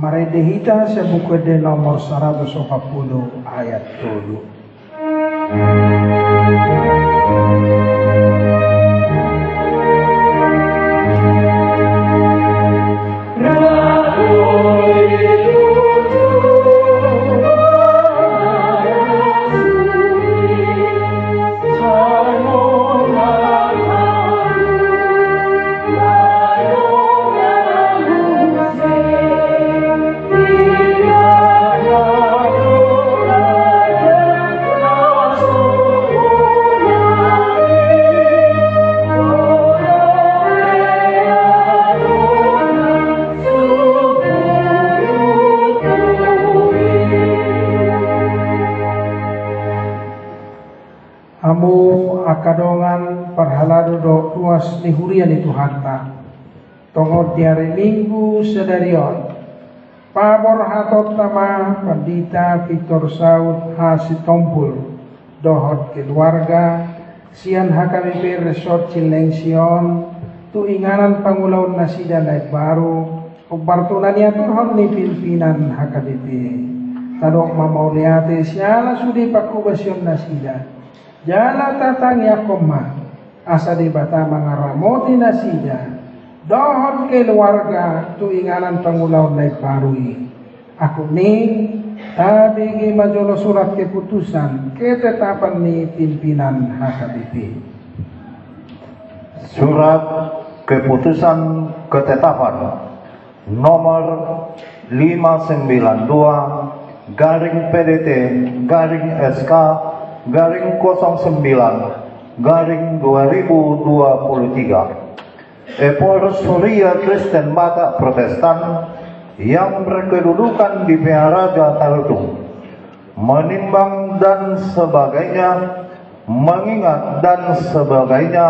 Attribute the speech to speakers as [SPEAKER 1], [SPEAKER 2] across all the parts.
[SPEAKER 1] Mari dihita sa buku de nomor 140 ayat 7. Amu akadongan parhalado do tuas nihurian itu hanta tongot diare minggu sedarion pabor hatot tama pandita Victor Saud Hasitompul dohot keluarga sian HKBP Resort Cilengsion tu inganan pangulaun nasida naik baru ubartunan turhon ni pimpinan HKBP tadok mamauliate siala sudi pakubasion nasida jala tatang yakoma asa di bata mangaramoti nasida dohon keluarga tu inganan pangulaun naik barui aku ni tadi gi majolo surat keputusan ketetapan ni pimpinan HKBP.
[SPEAKER 2] Surat keputusan ketetapan nomor 592 garing PDT garing SK garing 09 garing 2023 Epor Surya Kristen Batak Protestan yang berkedudukan di Pearaja Tarutung menimbang dan sebagainya, mengingat dan sebagainya,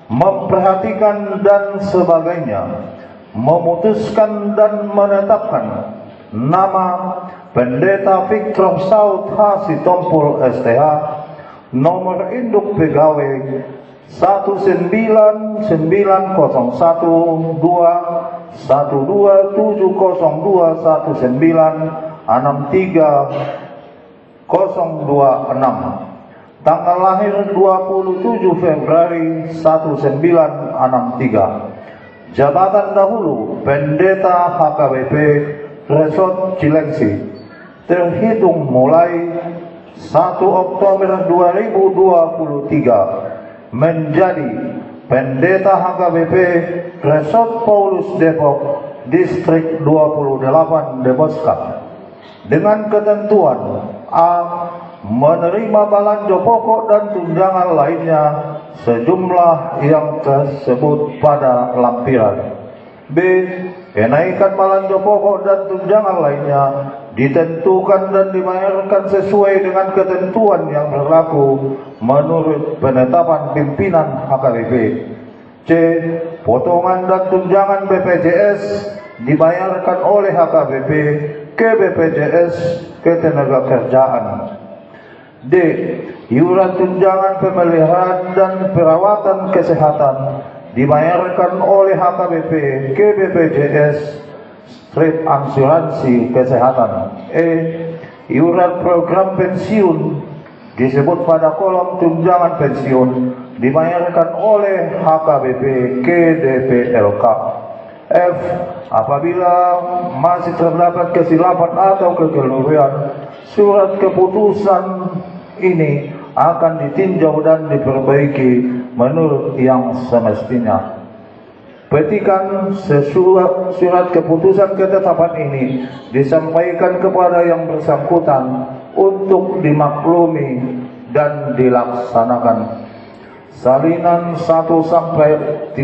[SPEAKER 2] memperhatikan dan sebagainya, memutuskan dan menetapkan nama Pendeta Victor Saud Hasitompul STH nomor induk pegawai 1912170206306 tanggal lahir 27 Februari 1963 jabatan dahulu Pendeta HKBP Resort Cilengsi terhitung mulai 1 Oktober 2023 menjadi Pendeta HKBP Resort Paulus Depok Distrik 28 Deboska dengan ketentuan A. Menerima balanja pokok dan tunjangan lainnya sejumlah yang tersebut pada lampiran. B. Kenaikan balanja pokok dan tunjangan lainnya ditentukan dan dibayarkan sesuai dengan ketentuan yang berlaku menurut penetapan pimpinan HKBP. C. Potongan dan tunjangan BPJS dibayarkan oleh HKBP ke BPJS Ketenagakerjaan. D. Iuran tunjangan pemeliharaan dan perawatan kesehatan dibayarkan oleh HKBP ke BPJS Strip Asuransi Kesehatan. E. Iuran program pensiun disebut pada kolom tunjangan pensiun dibayarkan oleh HKBP ke DPLK. F. Apabila masih terdapat kesilapan atau kekeliruan, surat keputusan ini akan ditinjau dan diperbaiki menurut yang semestinya. Petikan surat keputusan ketetapan ini disampaikan kepada yang bersangkutan untuk dimaklumi dan dilaksanakan. Salinan 1-13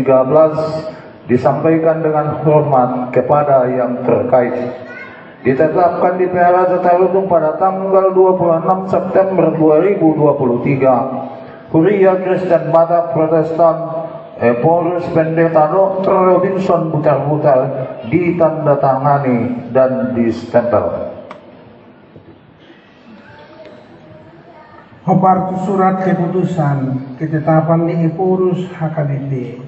[SPEAKER 2] disampaikan dengan hormat kepada yang terkait. Ditetapkan di Pearaja Tarutung pada tanggal 26 September 2023. Huria Kristen Batak Protestan Eporus Pendeta Dr. Robinson Butar-Butar ditandatangani dan distempel.
[SPEAKER 1] Hobar surat keputusan ketetapan di Eporus HKBP.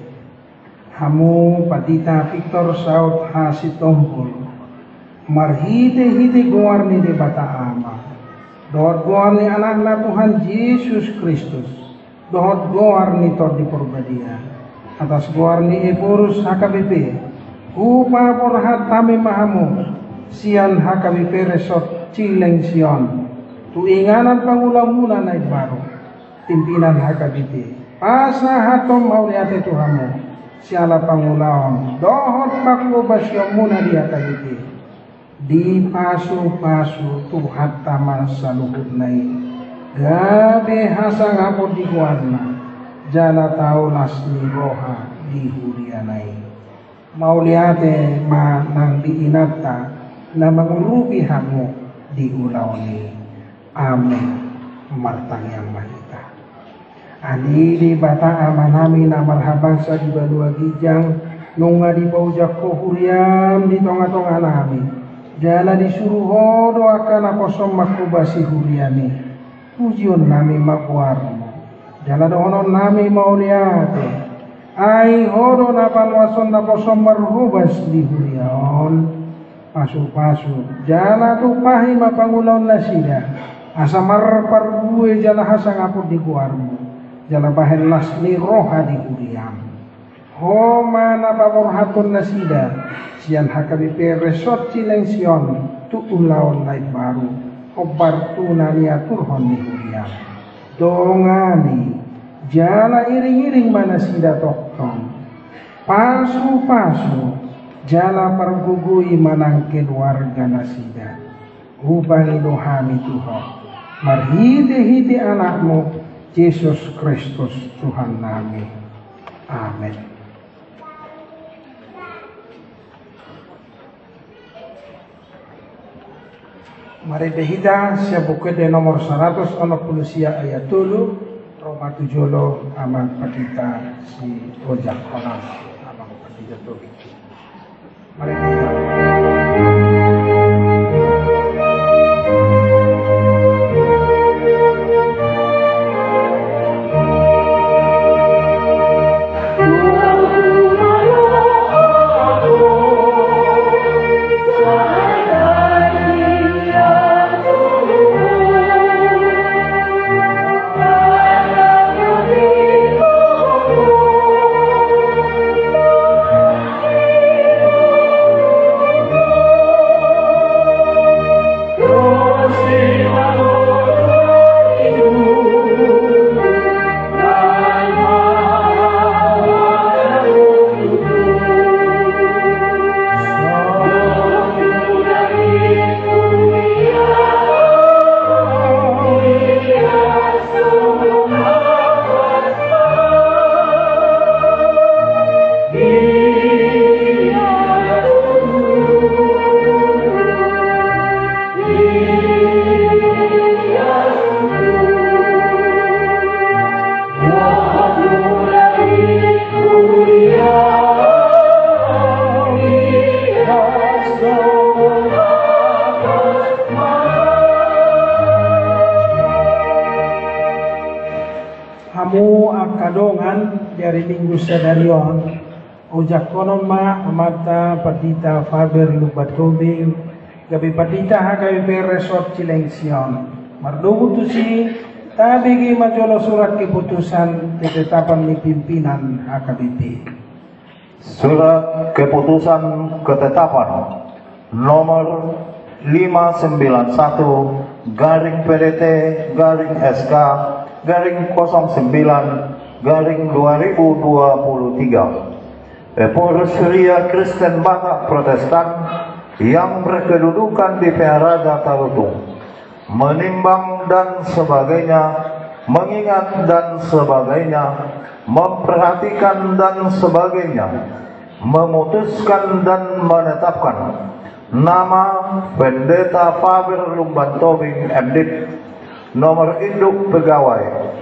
[SPEAKER 1] Hamu Pendeta Victor Saud Hasitompul marhite-hite guarni di bata ama. Dohot guarni anak-anak Tuhan Yesus Kristus. Dohot guarni tor di perbadian. Atas guarni epurus HKBP. Upa porhat tami mahamu. Sian HKBP resort Cileng Sion. Tuinganan pangulamunan naik baru. Pimpinan HKBP. Pasahatom mauliate Tuhanmu. Siala pangulaon. Dohot pakubasyo muna di HKBP. Di pasu-pasu Tuhan taman saluhut nai gabe hasang apod di kuarna jana tau lasni roha di hurianai mauliate ma nang diinata na mangurubi hangu di ulaoni amin martang yang mahita ani di bata amanami na marhabang sa di balua gijang nunga di paujak ko huriam di tonga-tonga nami jala disuruh hodo akan ako makubasi huriani pujion nami makuarmo jala dohonon nami mauliate ay hodo na panwason na kosom marhubas di huriaon pasu-pasu jala tupahi mapangulaon na sila asa marpargue jala hasang ako di kuarmo jala bahen lasni roha di huriam homa na pamorhaton na sila sian HKBP resort Cileng Sion tu ulaon naik baru obar tu nania turhon ni huriam dongani jala iring-iring mana sida tokton pasu-pasu jala pergugui manang keluarga nasida ubangi dohami Tuhan marhite-hite anakmu Yesus Kristus Tuhan nami amin. Mari behida siya bukit de nomor 160 siya ayat 7 Roma 7 aman patita si Ojak Konas aman patita tu. Mari behida. Hamu akadongan dari minggu sedarion ujak konon ma amata patita Faber lubat tobing gabi patita HKBP resort Cileng Sion mardugu tu si tabigi majolo surat keputusan ketetapan ni pimpinan HKBP
[SPEAKER 2] surat keputusan ketetapan nomor 591 garing PDT garing SK garing 09 garing 2023 Epores Ria Kristen Batak Protestan yang berkedudukan di Peharada Tarutung menimbang dan sebagainya mengingat dan sebagainya memperhatikan dan sebagainya memutuskan dan menetapkan nama Pendeta Faber Lumban Tobing MDIP nomor induk pegawai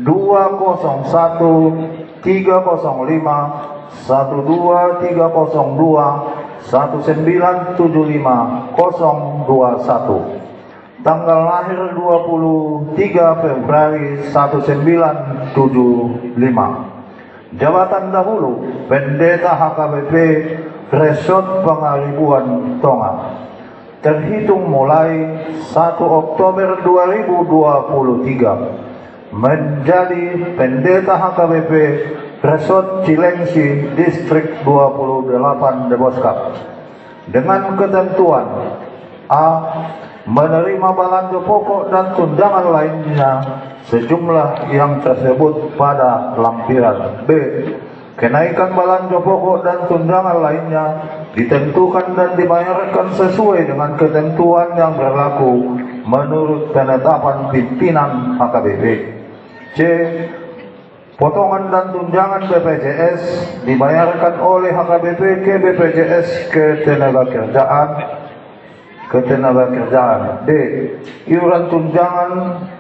[SPEAKER 2] 201 305 12302 1975 021 tanggal lahir 23 Februari 1975 jabatan dahulu Pendeta HKBP Resort Pangaribuan Tonga terhitung mulai 1 Oktober 2023 menjadi pendeta HKBP Resort Cilengsi Distrik 28 Deboskap dengan ketentuan A. Menerima belanja pokok dan tunjangan lainnya sejumlah yang tersebut pada lampiran. B. Kenaikan belanja pokok dan tunjangan lainnya ditentukan dan dibayarkan sesuai dengan ketentuan yang berlaku menurut penetapan pimpinan HKBP. C. Potongan dan tunjangan BPJS dibayarkan oleh HKBP ke BPJS Ketenagakerjaan. D. Iuran tunjangan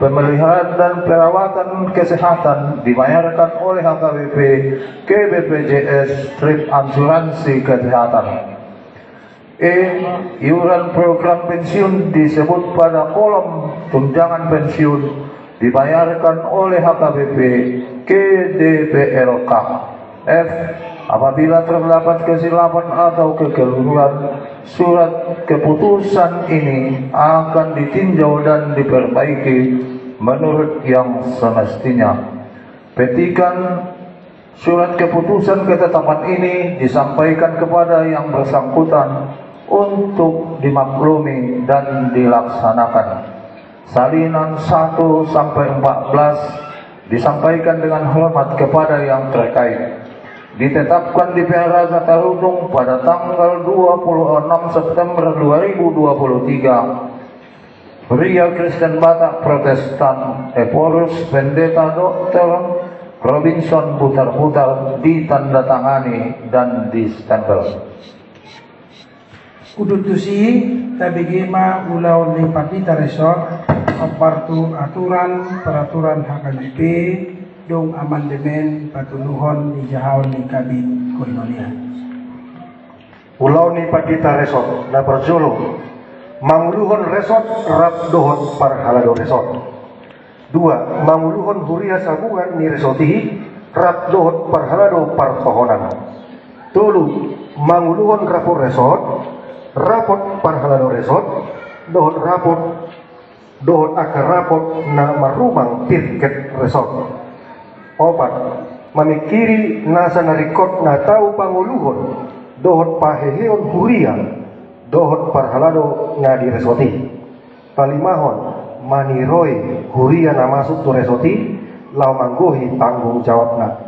[SPEAKER 2] pemeliharaan dan perawatan kesehatan dibayarkan oleh HKBP ke BPJS Strip Asuransi Kesehatan. E. Iuran program pensiun disebut pada kolom tunjangan pensiun dibayarkan oleh HKBP ke DPLK. F. Apabila terdapat kesilapan atau kekeliruan, surat keputusan ini akan ditinjau dan diperbaiki menurut yang semestinya. Petikan surat keputusan ketetapan ini disampaikan kepada yang bersangkutan untuk dimaklumi dan dilaksanakan. Salinan 1-14 disampaikan dengan hormat kepada yang terkait. Ditetapkan di PLH Satarudung pada tanggal 26 September 2023. Pria Kristen Batak Protestan Eporus Pendeta Dr. Robinson Putar-Putar ditandatangani dan distempel.
[SPEAKER 1] Kudutusi tabigima ulau ni Patita Resort opartu aturan peraturan HKBP dong amandemen patuluhon di jahau ni kabin koinonia.
[SPEAKER 3] Ulau ni Patita Resort na berjulung Manguluhon Resort Rap Dohon Parhalado Resort. 2. Manguluhon Huria Sabungan ni Resortihi Rap Dohon Parhalado Partohonan. 3. Manguluhon Rapor Resort Rapot Parhalado Resort Dohon Rapot Dohon Akar Rapot na Marumang Tirket Resort. 4. Mamikiri nasa narikot na tao panguluhon dohon paheheon huria dohon parhalado nga di resoti. 5. Maniroy huria na masuk tu resoti lau manggohi tanggung jawab na.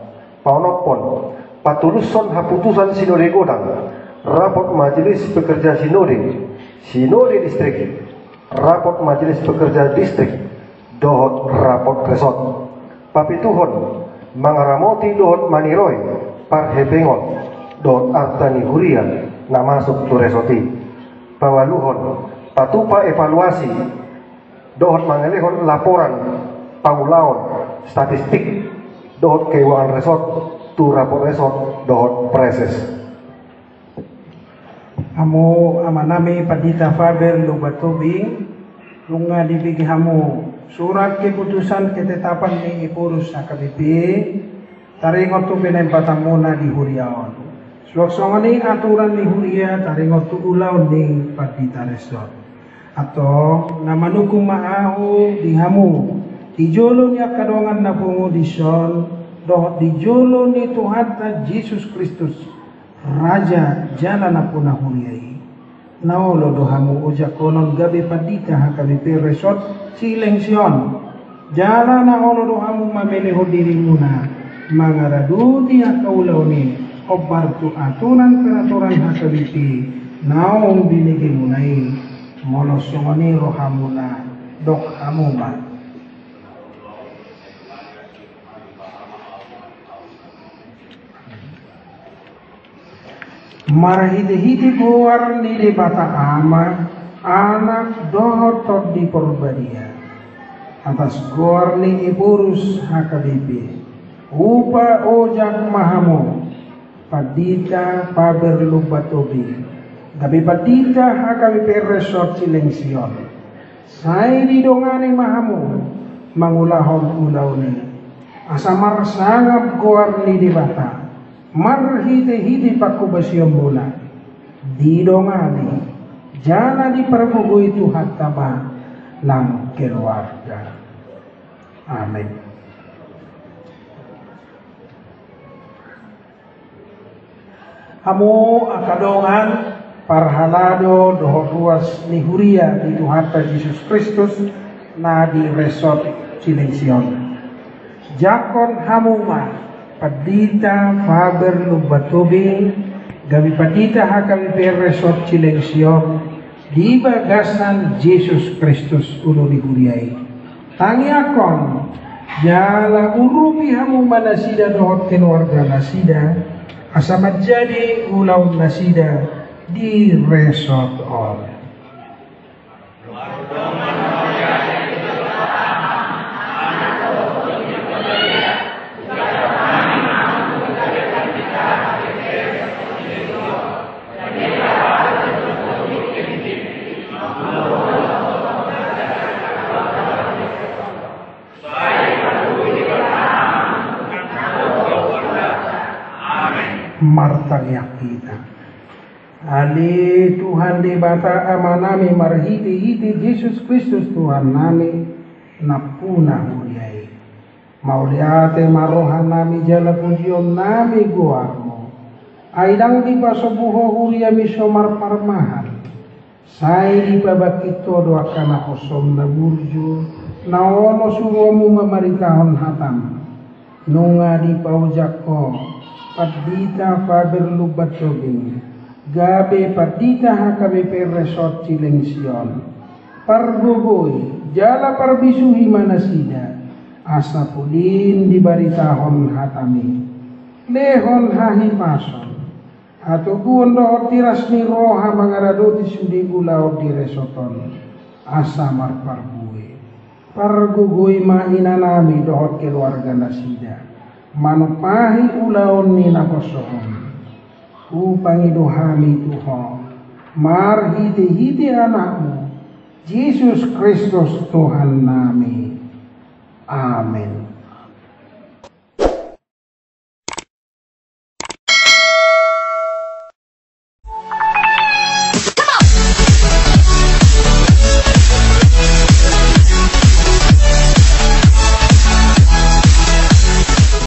[SPEAKER 3] 6. Patuluson haputusan sinode godang rapot majelis pekerja sinode distrik rapot majelis pekerja distrik dohon rapot resort. Papituhon mangaramoti dohon maniroy parhepengon dohon artani huria na masuk tu resoti. Pawaluhon patupa evaluasi dohon mangalehon laporan pangulaon statistik dohon keuangan resort tu rapor resort dohon preses.
[SPEAKER 1] Amo amanami Padita Faber Lubatubing lunga dibigi hamu surat keputusan ketetapan ni Ipurus HKBP taringot tu penempatamuna di Huriaon. Suaksongani aturan ni Huria taringot tu ulau ni Patita Resort. Atau namanukung maahu di hamu dijolo ni akadongan na pungudison dohot dijolo ni Tuhan Yesus Kristus Raja jalan na puna Huriai. Naolo dohamu ujak konon gabi Padita HKBP Resort Cilengsion jalan na olo dohamu mameleho diri muna mangaradu dia kaulau ni obartu aturan peraturan HKBP naong binigi munai monosongoni rohamuna dok hamuma. Marahiti-hiti keluar ni di bata ama anak dohotot di Purbadia atas keluar ni Ipurus HKBP upa ojak mahamu Padita Faber Lubatobi gabi Padita HKBP Resort Cilengsion sai di dongani mahamu mangulahon ulauni asamar sangap keluar ni di bata marhite-hite pakubasyon mula didongani jana diperbugui Tuhan tama nang keluarga. Amin. Hamu akadongan parhalado doho duas ni huria di Tuhan Yesus Kristus na di resort Cilengsion. Jakon hamuma padita faber lubatubing gabi padita hakabi per resort Cilengsion di bagasan Yesus Kristus ulu di huriai. Tangi akon jala urubi hamuma nasida dohot keluarga nasida asa menjadi ulau nasida di resort oleh martanya kita. Ali Tuhan di bata amanami marhiti Yesus Kristus Tuhan nami napuna huriai. Mauliate marohan nami jala pujion nami guarmo. Aidang di pasobuho huria misomar parmahan. Sai di pabakito doa kana kosom na burju. Naono suromu mamarikahon hatam. Nunga di paujako. Padita faber lubat sobing gabe padita hakabe per resort Cilengsion pargogoy jala parbisuhi manasida asa pulin dibaritahon hatami lehon hahi pason atau guon dohor tiras ni roha mangarado di sudi ulau di resoton asa mar pargogoy mainanami dohor keluarga nasida manupahi ulaon ni nakosohon upangi dohami Tuhan marhiti anakmu Yesus Kristus Tuhan nami. Amin.